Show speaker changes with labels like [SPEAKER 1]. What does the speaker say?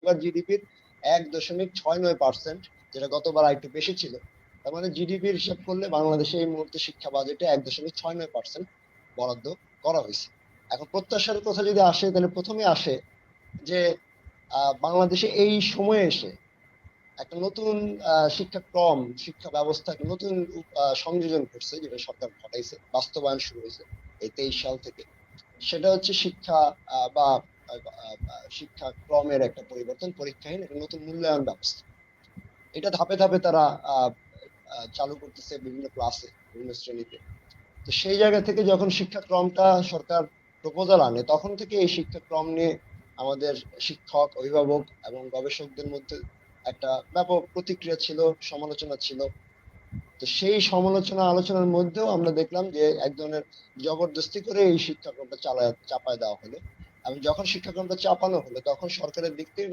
[SPEAKER 1] এবার জিডিপির 1.69%, যেটা গতবার একটু বেশি ছিল। তার মানে জিডিপির হিসাব করলে বাংলাদেশে এই মুহূর্তে শিক্ষা বাজেটে 1.69% বরাদ্দ করা হয়েছে। এখন প্রত্যাশার কথা যদি আসে, তাহলে প্রথমে আসে যে বাংলাদেশে এই সময়ে এসে একটা নতুন শিক্ষাক্রম, শিক্ষা ব্যবস্থা একটা নতুন সংযোজন করছে, যেটা সরকার ঘটাইছে, বাস্তবায়ন শুরু হয়েছে এই 23 সাল থেকে। সেটা হচ্ছে শিক্ষা বা শিক্ষাক্রমের একটা পরিবর্তন, পরীক্ষাহীন একটা নতুন মূল্যায়ন ব্যবস্থা। এটা ধাপে ধাপে তারা চালু করতেছে বিভিন্ন ক্লাসে, বিভিন্ন শ্রেণীতে। তো সেই জায়গা থেকে যখন শিক্ষাক্রমটা সরকার প্রপোজাল আনে, তখন থেকে এই শিক্ষাক্রম নিয়ে আমাদের শিক্ষক, অভিভাবক এবং গবেষকদের মধ্যে একটা ব্যাপক প্রতিক্রিয়া ছিল, সমালোচনা ছিল। তো সেই সমালোচনা আলোচনার মধ্যেও আমরা দেখলাম যে এক ধরনের জবরদস্তি করে এই শিক্ষাক্রমটা চাপায় দেওয়া হলো। এবং যখন শিক্ষাক্রমটা চাপানো হলো, তখন সরকারের দিক থেকে